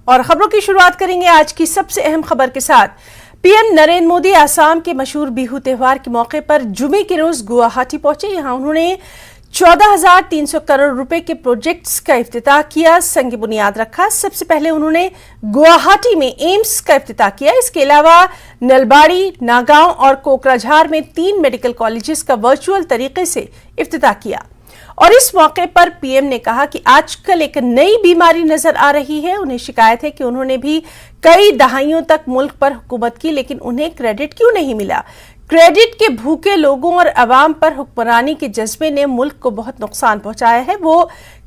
और खबरों की शुरुआत करेंगे आज की सबसे अहम खबर के साथ। पीएम नरेंद्र मोदी असम के मशहूर बिहू त्योहार के मौके पर जुमे के रोज गुवाहाटी पहुंचे। यहां उन्होंने 14,300 करोड़ रुपए के प्रोजेक्ट्स का इफ्तिताह किया, संग बुनियाद रखा। सबसे पहले उन्होंने गुवाहाटी में एम्स का इफ्तिताह किया। इसके अलावा नलबाड़ी, नागांव और कोकराझार में 3 मेडिकल कॉलेजेस का वर्चुअल तरीके से इफ्तिताह किया। और इस मौके पर पीएम ने कहा कि आजकल एक नई बीमारी नजर आ रही है। उन्हें शिकायत है कि उन्होंने भी कई दहाइयों तक मुल्क पर हुकूमत की, लेकिन उन्हें क्रेडिट क्यों नहीं मिला। क्रेडिट के भूखे लोगों और अवाम पर हुक्मरानी के जज्बे ने मुल्क को बहुत नुकसान पहुंचाया है। वो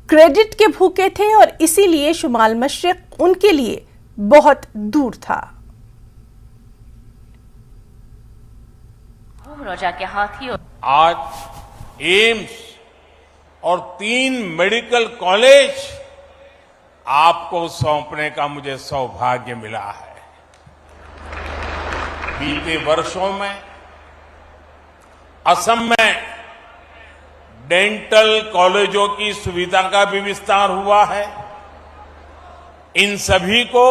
क्रेडिट के भूखे थे और इसीलिए शुमाल मशरिक उनके लिए बहुत दूर था। आज एम्स और 3 मेडिकल कॉलेज आपको सौंपने का मुझे सौभाग्य मिला है। बीते वर्षों में असम में डेंटल कॉलेजों की सुविधा का भी विस्तार हुआ है। इन सभी को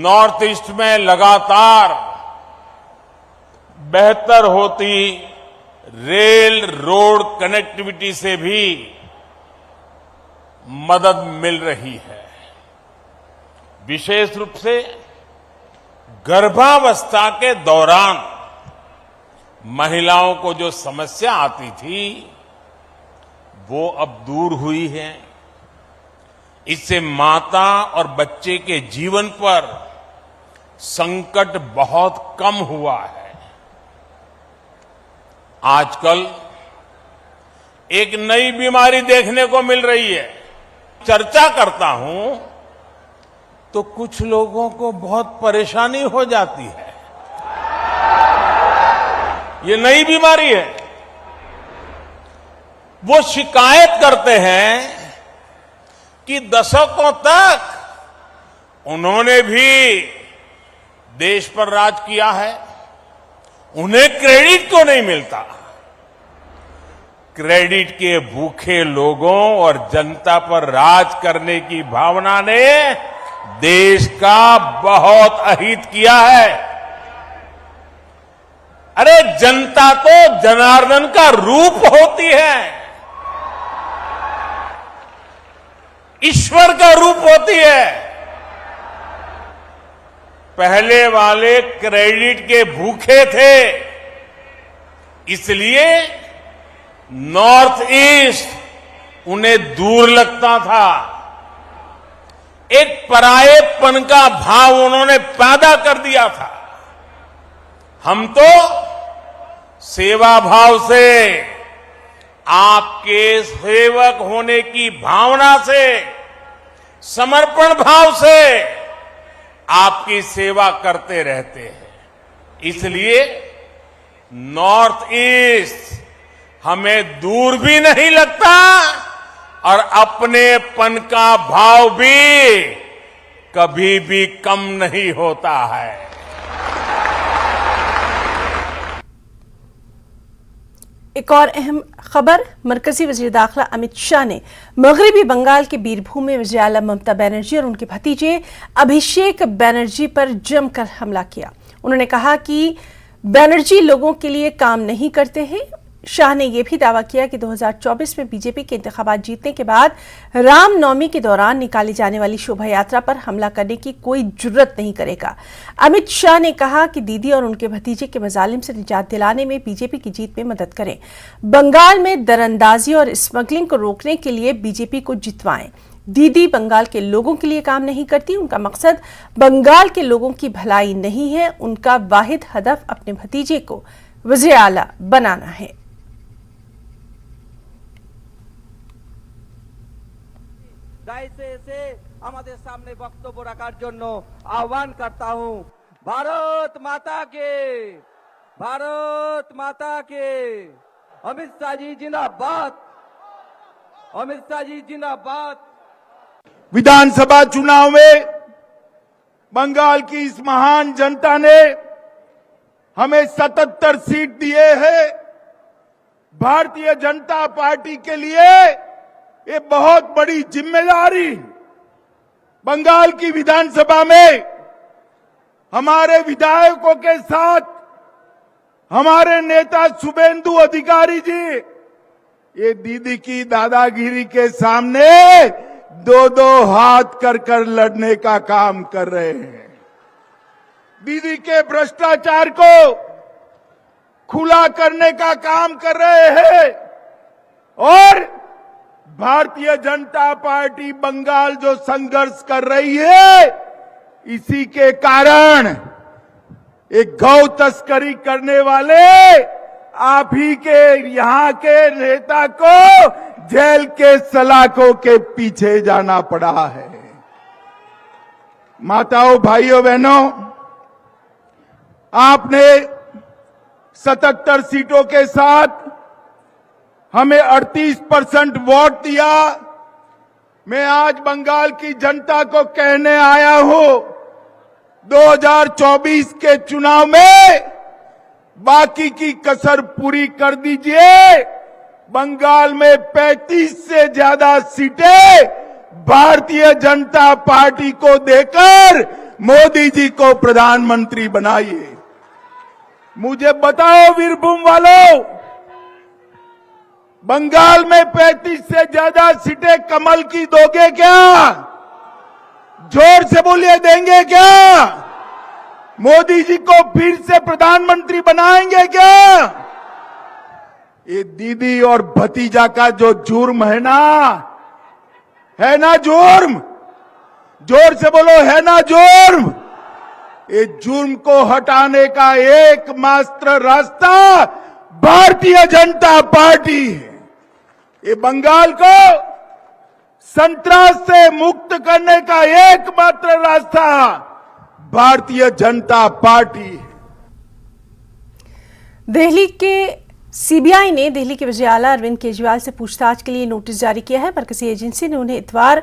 नॉर्थ ईस्ट में लगातार बेहतर होती रेल रोड कनेक्टिविटी से भी मदद मिल रही है। विशेष रूप से गर्भावस्था के दौरान महिलाओं को जो समस्या आती थी वो अब दूर हुई है। इससे माता और बच्चे के जीवन पर संकट बहुत कम हुआ है। आजकल एक नई बीमारी देखने को मिल रही है। चर्चा करता हूं तो कुछ लोगों को बहुत परेशानी हो जाती है। ये नई बीमारी है। वो शिकायत करते हैं कि दशकों तक उन्होंने भी देश पर राज किया है, उन्हें क्रेडिट क्यों नहीं मिलता। क्रेडिट के भूखे लोगों और जनता पर राज करने की भावना ने देश का बहुत अहित किया है। अरे जनता तो जनार्दन का रूप होती है, ईश्वर का रूप होती है। पहले वाले क्रेडिट के भूखे थे, इसलिए नॉर्थ ईस्ट उन्हें दूर लगता था। एक परायेपन का भाव उन्होंने पैदा कर दिया था। हम तो सेवा भाव से, आपके सेवक होने की भावना से, समर्पण भाव से आपकी सेवा करते रहते हैं। इसलिए नॉर्थ ईस्ट हमें दूर भी नहीं लगता और अपनेपन का भाव भी कभी भी कम नहीं होता है। एक और अहम खबर, मरकजी वजीर दाखिला अमित शाह ने मगरबी बंगाल के बीरभूम में वज़ीर आला ममता बनर्जी और उनके भतीजे अभिषेक बनर्जी पर जमकर हमला किया। उन्होंने कहा कि बनर्जी लोगों के लिए काम नहीं करते हैं। शाह ने यह भी दावा किया कि 2024 में बीजेपी के इंतखाबात जीतने के बाद रामनवमी के दौरान निकाली जाने वाली शोभा यात्रा पर हमला करने की कोई जुर्रत नहीं करेगा। अमित शाह ने कहा कि दीदी और उनके भतीजे के मजालिम से निजात दिलाने में बीजेपी की जीत में मदद करें। बंगाल में दरअंदाजी और स्मगलिंग को रोकने के लिए बीजेपी को जितवाएं। दीदी बंगाल के लोगों के लिए काम नहीं करती। उनका मकसद बंगाल के लोगों की भलाई नहीं है। उनका वाहिद हदफ अपने भतीजे को वज़ीर आला बनाना है। দায়িত্বে এসে আমাদের সামনে বক্তব্য রাখার জন্য আহ্বান করতা হুঁ। ভারত মাতা কে, ভারত মাতা কে। अमित शाह जी जिंदाबाद, अमित शाह जी जिंदाबाद। विधानसभा चुनाव में बंगाल की इस महान जनता ने हमें 77 सीट दिए हैं। भारतीय जनता पार्टी के लिए ये बहुत बड़ी जिम्मेदारी। बंगाल की विधानसभा में हमारे विधायकों के साथ हमारे नेता शुभेंदु अधिकारी जी ये दीदी की दादागिरी के सामने दो दो हाथ कर लड़ने का काम कर रहे हैं। दीदी के भ्रष्टाचार को खुला करने का काम कर रहे हैं और भारतीय जनता पार्टी बंगाल जो संघर्ष कर रही है इसी के कारण एक गौ तस्करी करने वाले आप ही के यहां के नेता को जेल के सलाखों के पीछे जाना पड़ा है। माताओं, भाइयों, बहनों, आपने 77 सीटों के साथ हमें 38% वोट दिया। मैं आज बंगाल की जनता को कहने आया हूं 2024 के चुनाव में बाकी की कसर पूरी कर दीजिए। बंगाल में 35 से ज्यादा सीटें भारतीय जनता पार्टी को देकर मोदी जी को प्रधानमंत्री बनाइए। मुझे बताओ वीरभूम वालों, बंगाल में 35 से ज्यादा सीटें कमल की दोगे क्या? जोर से बोलिए, देंगे क्या? मोदी जी को फिर से प्रधानमंत्री बनाएंगे क्या? ये दीदी और भतीजा का जो जुर्म है ना जुर्म? जोर से बोलो, है ना जुर्म? ये जुर्म को हटाने का एकमात्र रास्ता भारतीय जनता पार्टी है। ये बंगाल को संतरास से मुक्त करने का एकमात्र रास्ता भारतीय जनता पार्टी है। दिल्ली के सीबीआई ने दिल्ली के वज़ीर आला अरविंद केजरीवाल से पूछताछ के लिए नोटिस जारी किया है। मरकजी एजेंसी ने उन्हें इतवार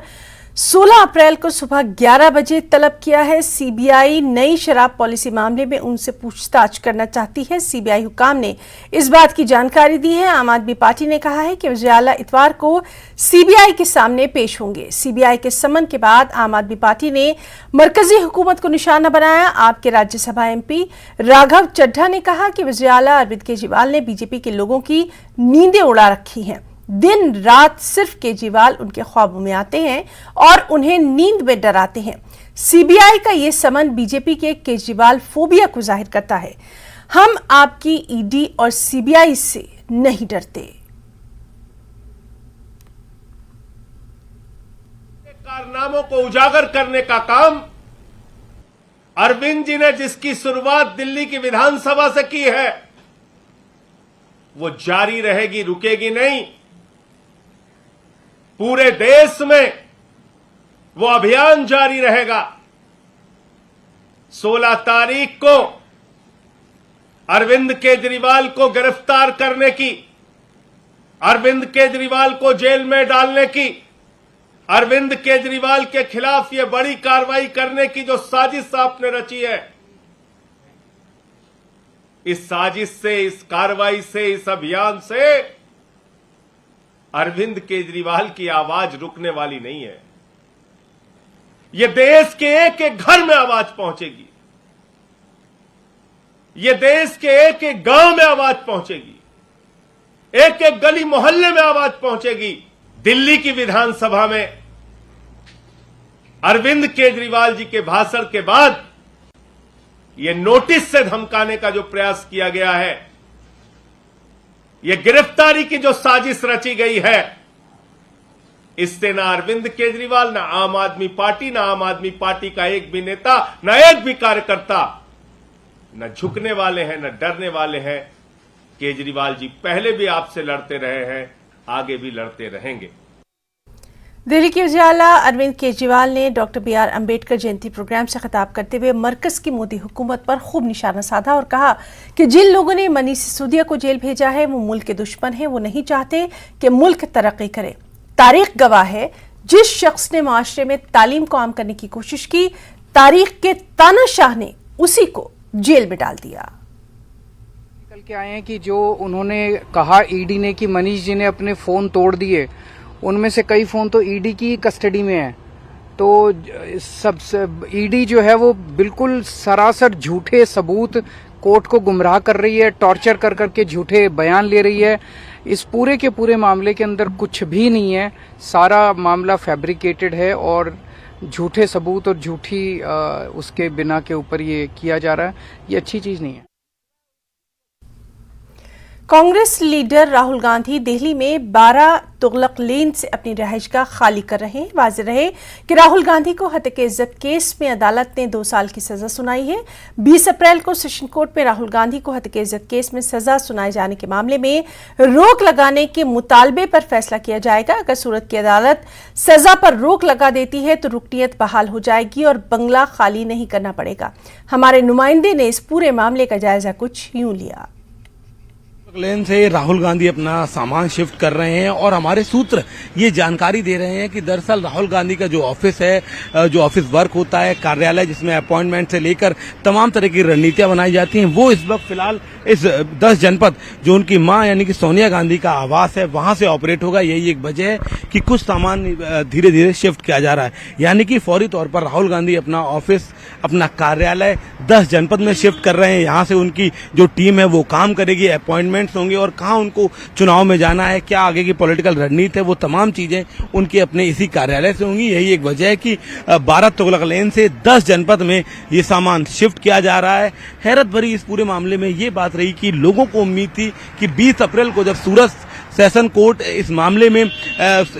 16 अप्रैल को सुबह 11 बजे तलब किया है। सीबीआई नई शराब पॉलिसी मामले में उनसे पूछताछ करना चाहती है। सीबीआई हुकाम ने इस बात की जानकारी दी है। आम आदमी पार्टी ने कहा है कि वज़ीर आला इतवार को सीबीआई के सामने पेश होंगे। सीबीआई के समन के बाद आम आदमी पार्टी ने मरकजी हुकूमत को निशाना बनाया। आपके राज्यसभा एमपी राघव चड्ढा ने कहा कि वज़ीर आला अरविंद केजरीवाल ने बीजेपी के लोगों की नींदें उड़ा रखी हैं। दिन रात सिर्फ केजरीवाल उनके ख्वाबों में आते हैं और उन्हें नींद में डराते हैं। सीबीआई का यह समन बीजेपी के केजरीवाल फोबिया को जाहिर करता है। हम आपकी ईडी और सीबीआई से नहीं डरते। कारनामों को उजागर करने का काम अरविंद जी ने जिसकी शुरुआत दिल्ली की विधानसभा से की है वो जारी रहेगी, रुकेगी नहीं। पूरे देश में वो अभियान जारी रहेगा। 16 तारीख को अरविंद केजरीवाल को गिरफ्तार करने की, अरविंद केजरीवाल को जेल में डालने की, अरविंद केजरीवाल के खिलाफ ये बड़ी कार्रवाई करने की जो साजिश आपने रची है, इस साजिश से, इस कार्रवाई से, इस अभियान से अरविंद केजरीवाल की आवाज रुकने वाली नहीं है। ये देश के एक एक घर में आवाज पहुंचेगी, ये देश के एक एक गांव में आवाज पहुंचेगी, एक एक गली मोहल्ले में आवाज पहुंचेगी। दिल्ली की विधानसभा में अरविंद केजरीवाल जी के भाषण के बाद ये नोटिस से धमकाने का जो प्रयास किया गया है, ये गिरफ्तारी की जो साजिश रची गई है, इससे ना अरविंद केजरीवाल, ना आम आदमी पार्टी, ना आम आदमी पार्टी का एक भी नेता, ना एक भी कार्यकर्ता न झुकने वाले हैं, न डरने वाले हैं। केजरीवाल जी पहले भी आपसे लड़ते रहे हैं, आगे भी लड़ते रहेंगे। दिल्ली के वज़ीर आला अरविंद केजरीवाल ने doctor B R Ambedkar Jayanti programme से खिताब करते हुए मरकज की मोदी हुकूमत पर खूब निशाना साधा और कहा कि जिन लोगों ने मनीष सिसोदिया को जेल भेजा है वो मुल्क के दुश्मन हैं। वो नहीं चाहते कि मुल्क तरक्की करे। तारीख गवाह है, जिस शख्स ने माशरे में तालीम को आम करने की कोशिश की, तारीख के तानाशाह ने उसी को जेल में डाल दिया। निकल के आए हैं कि जो उन्होंने कहा ईडी ने कि मनीष जी ने अपने फोन तोड़ दिए, उनमें से कई फोन तो ईडी की कस्टडी में है। तो सब ईडी जो है वो बिल्कुल सरासर झूठे सबूत कोर्ट को गुमराह कर रही है, टॉर्चर कर करके झूठे बयान ले रही है। इस पूरे के पूरे मामले के अंदर कुछ भी नहीं है, सारा मामला फैब्रिकेटेड है और झूठे सबूत और झूठी उसके बिना के ऊपर ये किया जा रहा है। ये अच्छी चीज नहीं है। कांग्रेस लीडर राहुल गांधी दिल्ली में 12 तुगलक लेन से अपनी रहायशगाह खाली कर रहे हैं। वाज़ेह रहे कि राहुल गांधी को हत्या इज्जत केस में अदालत ने 2 साल की सजा सुनाई है। 20 अप्रैल को सेशन कोर्ट में राहुल गांधी को हत्या इज्जत केस में सजा सुनाए जाने के मामले में रोक लगाने के मुतालबे पर फैसला किया जाएगा। अगर सूरत की अदालत सजा पर रोक लगा देती है तो रुकनीयत बहाल हो जाएगी और बंगला खाली नहीं करना पड़ेगा। हमारे नुमाइंदे ने इस पूरे मामले का जायजा कुछ यूं लिया। लेन से राहुल गांधी अपना सामान शिफ्ट कर रहे हैं और हमारे सूत्र ये जानकारी दे रहे हैं कि दरअसल राहुल गांधी का जो ऑफिस है, जो ऑफिस वर्क होता है, कार्यालय जिसमें अपॉइंटमेंट से लेकर तमाम तरह की रणनीतियां बनाई जाती हैं, वो इस वक्त फिलहाल इस 10 जनपद जो उनकी मां यानी कि सोनिया गांधी का आवास है वहां से ऑपरेट होगा। यही एक वजह है कि कुछ सामान धीरे धीरे शिफ्ट किया जा रहा है, यानी कि फौरी तौर पर राहुल गांधी अपना ऑफिस, अपना कार्यालय 10 जनपद में शिफ्ट कर रहे हैं। यहाँ से उनकी जो टीम है वो काम करेगी, अपॉइंटमेंट्स होंगे और कहाँ उनको चुनाव में जाना है, क्या आगे की पॉलिटिकल रणनीति है, वो तमाम चीजें उनके अपने इसी कार्यालय से होंगी। यही एक वजह है कि 12 तुगलक लेन से 10 जनपद में ये सामान शिफ्ट किया जा रहा है। हैरत भरी इस पूरे मामले में ये बात रही कि लोगों को उम्मीद थी कि 20 अप्रैल को जब सूरत सेशन कोर्ट इस मामले में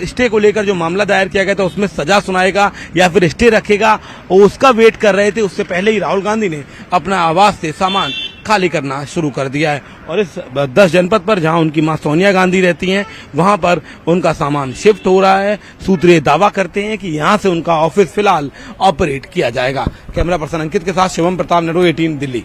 स्टे को लेकर जो मामला दायर किया गया था उसमें सजा सुनाएगा या फिर स्टे रखेगा, और उसका वेट कर रहे थे। उससे पहले ही राहुल गांधी ने अपना आवास से सामान खाली करना शुरू कर दिया है और इस 10 जनपद पर जहां उनकी मां सोनिया गांधी रहती हैं वहां पर उनका सामान शिफ्ट हो रहा है। सूत्र ये दावा करते हैं कि यहां से उनका ऑफिस फिलहाल ऑपरेट किया जाएगा। कैमरा पर्सन अंकित के साथ शिवम प्रताप, नेटवर्क 18 दिल्ली।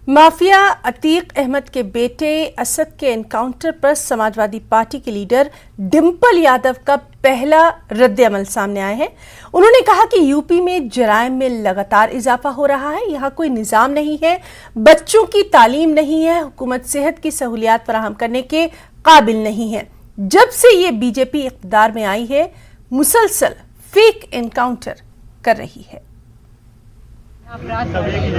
माफिया अतीक अहमद के बेटे असद के एनकाउंटर पर समाजवादी पार्टी के लीडर डिंपल यादव का पहला रद्द-ए-अमल सामने आया है। उन्होंने कहा कि यूपी में जराइम में लगातार इजाफा हो रहा है, यहाँ कोई निजाम नहीं है, बच्चों की तालीम नहीं है, हुकूमत सेहत की सहूलियात फराहम करने के काबिल नहीं है। जब से ये बीजेपी इक़्तिदार में आई है मुसलसल फेक एनकाउंटर कर रही है। अपराध बढ़ रहे हैं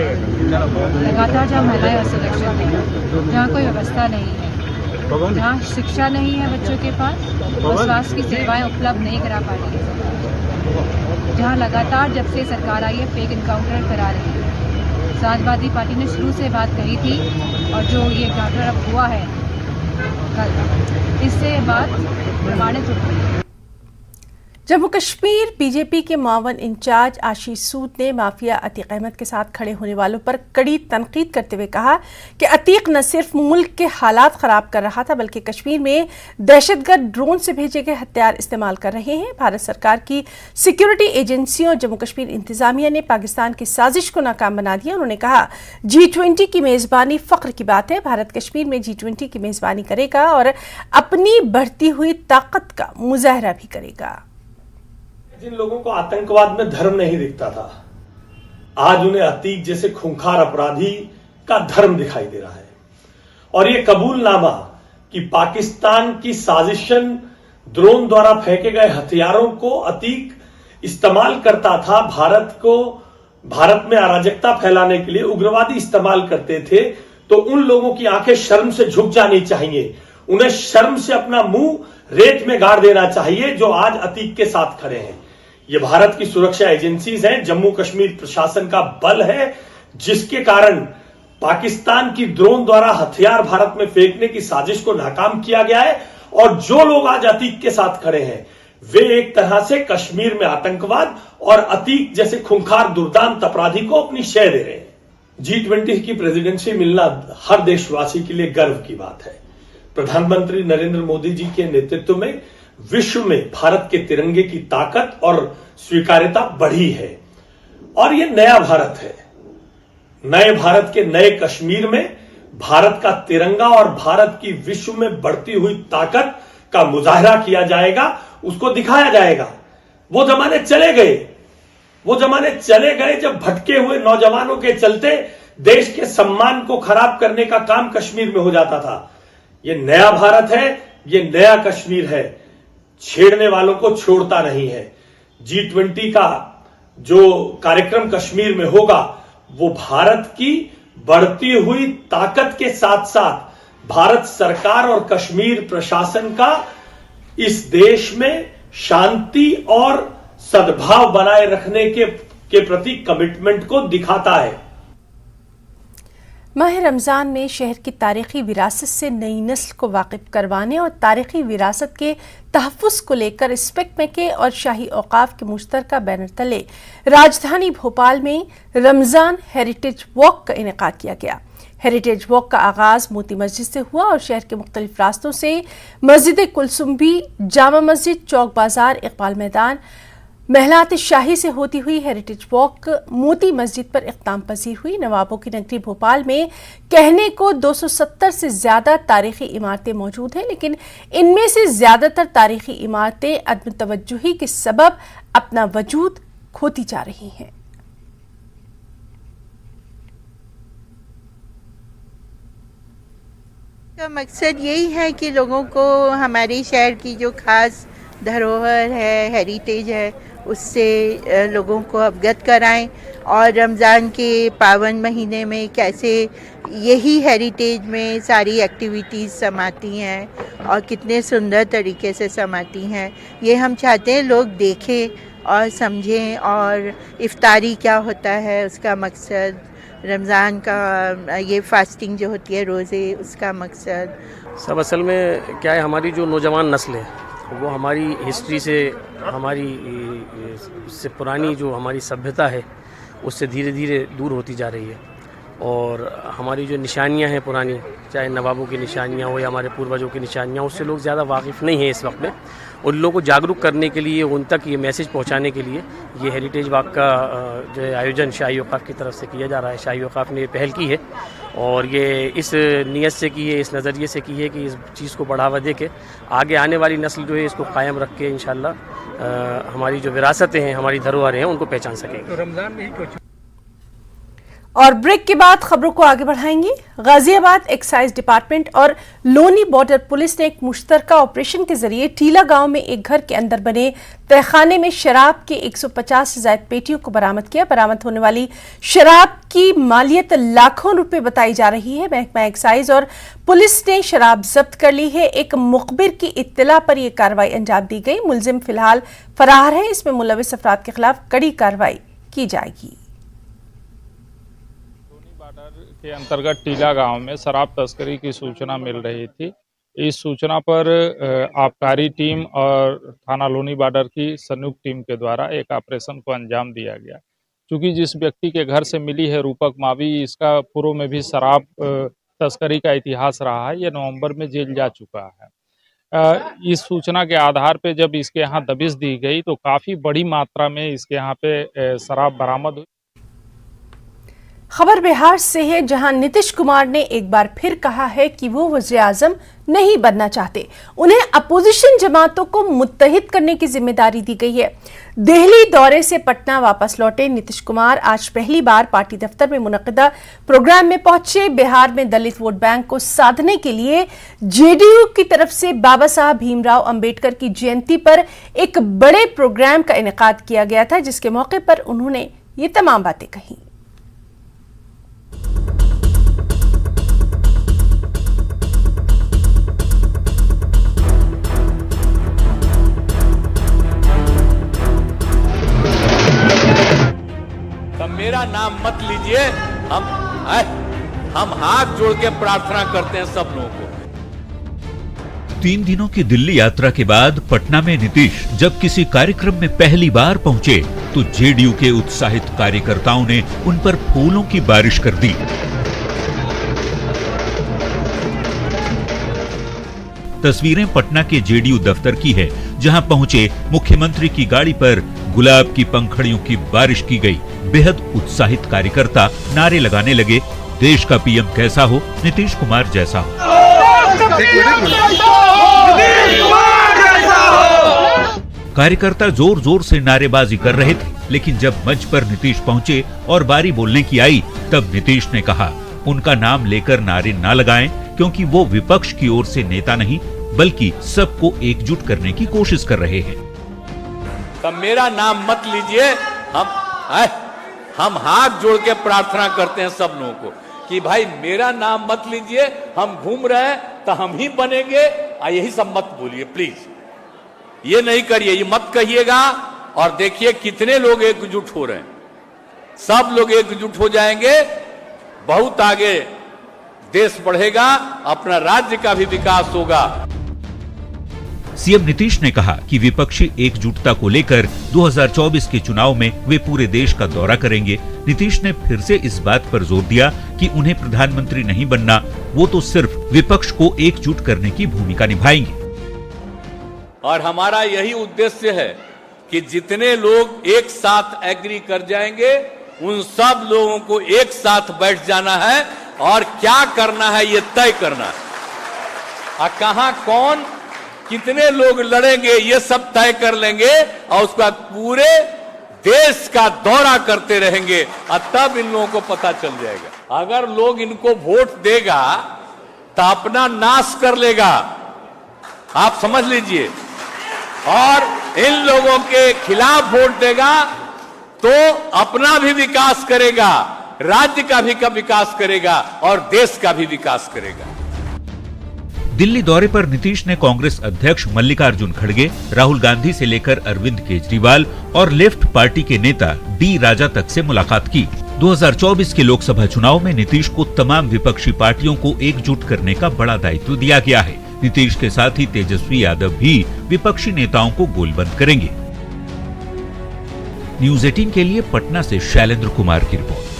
लगातार, जहाँ महिलाएं असुरक्षित हैं, जहाँ कोई व्यवस्था नहीं है, जहाँ शिक्षा नहीं है बच्चों के पास और स्वास्थ्य की सेवाएं उपलब्ध नहीं करा पा रही है, जहाँ लगातार जब से सरकार आई है फेक इनकाउंटर करा रही है। समाजवादी पार्टी ने शुरू से बात कही थी और जो ये इनकाउंटर अब हुआ है कल, इससे बात प्रमाणित हो गई है। जम्मू कश्मीर बीजेपी के मुआवन इंचार्ज आशीष सूद ने माफिया अतीक अहमद के साथ खड़े होने वालों पर कड़ी तनकीद करते हुए कहा कि अतीक न सिर्फ मुल्क के हालात खराब कर रहा था बल्कि कश्मीर में दहशतगर्द ड्रोन से भेजे गए हथियार इस्तेमाल कर रहे हैं। भारत सरकार की सिक्योरिटी एजेंसियों और जम्मू कश्मीर इंतजामिया ने पाकिस्तान की साजिश को नाकाम बना दिया। उन्होंने कहा G20 की मेजबानी फख्र की बात है, भारत कश्मीर में G20 की मेजबानी करेगा और अपनी बढ़ती हुई ताकत का मुजाहरा भी करेगा। जिन लोगों को आतंकवाद में धर्म नहीं दिखता था, आज उन्हें अतीक जैसे खूंखार अपराधी का धर्म दिखाई दे रहा है। और ये कबूलनामा कि पाकिस्तान की साजिशन ड्रोन द्वारा फेंके गए हथियारों को अतीक इस्तेमाल करता था, भारत में अराजकता फैलाने के लिए उग्रवादी इस्तेमाल करते थे, तो उन लोगों की आंखें शर्म से झुक जानी चाहिए। उन्हें शर्म से अपना मुंह रेत में गाड़ देना चाहिए जो आज अतीक के साथ खड़े हैं। ये भारत की सुरक्षा एजेंसीज हैं, जम्मू कश्मीर प्रशासन का बल है, जिसके कारण पाकिस्तान की ड्रोन द्वारा हथियार भारत में फेंकने की साजिश को नाकाम किया गया है। और जो लोग आज अतीक के साथ खड़े हैं वे एक तरह से कश्मीर में आतंकवाद और अतीक जैसे खूंखार दुर्दांत अपराधी को अपनी शय दे रहे हैं। G20 की प्रेसिडेंसी मिलना हर देशवासी के लिए गर्व की बात है। प्रधानमंत्री नरेंद्र मोदी जी के नेतृत्व में विश्व में भारत के तिरंगे की ताकत और स्वीकार्यता बढ़ी है और यह नया भारत है। नए भारत के नए कश्मीर में भारत का तिरंगा और भारत की विश्व में बढ़ती हुई ताकत का मुजाहरा किया जाएगा, उसको दिखाया जाएगा। वो जमाने चले गए जब भटके हुए नौजवानों के चलते देश के सम्मान को खराब करने का काम कश्मीर में हो जाता था। ये नया भारत है, ये नया कश्मीर है, छेड़ने वालों को छोड़ता नहीं है। G20 का जो कार्यक्रम कश्मीर में होगा वो भारत की बढ़ती हुई ताकत के साथ साथ भारत सरकार और कश्मीर प्रशासन का इस देश में शांति और सद्भाव बनाए रखने के प्रति कमिटमेंट को दिखाता है। माह रमज़ान में शहर की तारीखी विरासत से नई नस्ल को वाकिफ करवाने और तारीखी विरासत के तहफ़्फ़ुज़ को लेकर रिस्पेक्ट मेके और शाही औक़ाफ़ के मुश्तरका बैनर तले राजधानी भोपाल में रमज़ान हेरिटेज वॉक का इनेकाद किया गया। हेरिटेज वॉक का आगाज़ मोती मस्जिद से हुआ और शहर के मुख्तलिफ रास्तों से मस्जिद कुलसुम्बी, जामा मस्जिद, चौक बाजार, इकबाल मैदान, महलात शाही से होती हुई हेरिटेज वॉक मोती मस्जिद पर इख्ताम पजीर हुई। नवाबों की नगरी भोपाल में कहने को 270 से ज्यादा तारीखी इमारतें मौजूद हैं, लेकिन इनमें से ज्यादातर तारीखी इमारतें अदम तवज्जुही के सबब अपना वजूद खोती जा रही हैं। का मकसद यही है कि लोगों को हमारे शहर की जो खास धरोहर है, हेरिटेज है, उससे लोगों को अवगत कराएं और रमज़ान के पावन महीने में कैसे यही हेरिटेज में सारी एक्टिविटीज़ समाती हैं और कितने सुंदर तरीके से समाती हैं, ये हम चाहते हैं लोग देखें और समझें। और इफ्तारी क्या होता है, उसका मकसद, रमज़ान का ये फास्टिंग जो होती है रोज़े, उसका मकसद। सब असल में क्या है, हमारी जो नौजवान नस्ल है वो हमारी हिस्ट्री से, हमारी से पुरानी जो हमारी सभ्यता है उससे धीरे धीरे दूर होती जा रही है और हमारी जो निशानियां हैं पुरानी, चाहे नवाबों की निशानियां हो या हमारे पूर्वजों की निशानियां, उससे लोग ज़्यादा वाकिफ़ नहीं हैं इस वक्त में। उन लोगों को जागरूक करने के लिए, उन तक ये मैसेज पहुंचाने के लिए ये हेरिटेज वॉक का जो है आयोजन शाही औक़ाफ़ की तरफ से किया जा रहा है। शाही औक़ाफ़ ने पहल की है और ये इस नीयत से की है, इस नज़रिए से की है कि इस चीज़ को बढ़ावा दे के आगे आने वाली नस्ल जो है इसको कायम रख के इंशाअल्लाह हमारी जो विरासतें हैं, हमारी धरोहरें हैं, उनको पहचान सकेंगे। तो रमज़ान में ही और ब्रेक के बाद खबरों को आगे बढ़ाएंगे। गाजियाबाद एक्साइज डिपार्टमेंट और लोनी बॉर्डर पुलिस ने एक मुश्तरका ऑपरेशन के जरिए टीला गांव में एक घर के अंदर बने तहखाने में शराब के 150 से ज्यादा पेटियों को बरामद किया। बरामद होने वाली शराब की मालियत लाखों रुपए बताई जा रही है। महकमा एक्साइज और पुलिस ने शराब जब्त कर ली है। एक मुखबिर की इत्तला पर यह कार्रवाई अंजाम दी गई। मुलजिम फिलहाल फरार है। इसमें मुलविस अफराद के खिलाफ कड़ी कार्रवाई की जाएगी। के अंतर्गत टीला गांव में शराब तस्करी की सूचना मिल रही थी। इस सूचना पर आबकारी टीम और थाना लोनी बॉर्डर की संयुक्त टीम के द्वारा एक ऑपरेशन को अंजाम दिया गया। क्योंकि जिस व्यक्ति के घर से मिली है रूपक मावी, इसका पूर्व में भी शराब तस्करी का इतिहास रहा है। यह नवंबर में जेल जा चुका है। इस सूचना के आधार पे जब इसके यहाँ दबिश दी गई तो काफ़ी बड़ी मात्रा में इसके यहाँ पे शराब बरामद हुई। खबर बिहार से है, जहां नीतीश कुमार ने एक बार फिर कहा है कि वो वज़ीर-ए-आज़म नहीं बनना चाहते। उन्हें अपोजिशन जमातों को मुत्तहिद करने की जिम्मेदारी दी गई है। दिल्ली दौरे से पटना वापस लौटे नीतीश कुमार आज पहली बार पार्टी दफ्तर में मुनक्किदा प्रोग्राम में पहुंचे। बिहार में दलित वोट बैंक को साधने के लिए जेडीयू की तरफ से बाबा साहब भीमराव अंबेडकर की जयंती पर एक बड़े प्रोग्राम का इनेकाद किया गया था, जिसके मौके पर उन्होंने ये तमाम बातें कही। मेरा नाम मत लीजिए, हम हाथ जोड़ के प्रार्थना करते हैं सब लोगों को। 3 दिनों की दिल्ली यात्रा के बाद पटना में नीतीश जब किसी कार्यक्रम में पहली बार पहुंचे तो जेडीयू के उत्साहित कार्यकर्ताओं ने उन पर फूलों की बारिश कर दी। तस्वीरें पटना के जेडीयू दफ्तर की है, जहां पहुंचे मुख्यमंत्री की गाड़ी पर गुलाब की पंखड़ियों की बारिश की गई। बेहद उत्साहित कार्यकर्ता नारे लगाने लगे, देश का पीएम कैसा हो, नीतीश कुमार जैसा हो। कार्यकर्ता जोर जोर से नारेबाजी कर रहे थे, लेकिन जब मंच पर नीतीश पहुंचे और बारी बोलने की आई, तब नीतीश ने कहा उनका नाम लेकर नारे ना लगाएं, क्योंकि वो विपक्ष की ओर से नेता नहीं बल्कि सबको एकजुट करने की कोशिश कर रहे हैं। तो मेरा नाम मत लीजिए। हम हाथ जोड़ के प्रार्थना करते हैं सब लोगों को कि भाई मेरा नाम मत लीजिए, हम घूम रहे हैं तो हम ही बनेंगे, यही सब मत बोलिए प्लीज, ये नहीं करिए, ये मत कहिएगा। और देखिए कितने लोग एकजुट हो रहे हैं, सब लोग एकजुट हो जाएंगे, बहुत आगे देश बढ़ेगा, अपना राज्य का भी विकास होगा। सीएम नीतीश ने कहा कि विपक्षी एकजुटता को लेकर 2024 के चुनाव में वे पूरे देश का दौरा करेंगे। नीतीश ने फिर से इस बात पर जोर दिया कि उन्हें प्रधानमंत्री नहीं बनना, वो तो सिर्फ विपक्ष को एकजुट करने की भूमिका निभाएंगे। और हमारा यही उद्देश्य है कि जितने लोग एक साथ एग्री कर जाएंगे, उन सब लोगों को एक साथ बैठ जाना है और क्या करना है ये तय करना है। कहां कौन कितने लोग लड़ेंगे ये सब तय कर लेंगे और उसके बाद पूरे देश का दौरा करते रहेंगे और तब इन लोगों को पता चल जाएगा। अगर लोग इनको वोट देगा तो अपना नाश कर लेगा, आप समझ लीजिए, और इन लोगों के खिलाफ वोट देगा तो अपना भी विकास करेगा, राज्य का भी विकास करेगा और देश का भी विकास करेगा। दिल्ली दौरे पर नीतीश ने कांग्रेस अध्यक्ष मल्लिकार्जुन खड़गे, राहुल गांधी से लेकर अरविंद केजरीवाल और लेफ्ट पार्टी के नेता डी राजा तक से मुलाकात की। 2024 के लोकसभा चुनाव में नीतीश को तमाम विपक्षी पार्टियों को एकजुट करने का बड़ा दायित्व दिया गया है। नीतीश के साथ ही तेजस्वी यादव भी विपक्षी नेताओं को गोलबंद करेंगे। न्यूज़ 18 के लिए पटना से शैलेंद्र कुमार की रिपोर्ट।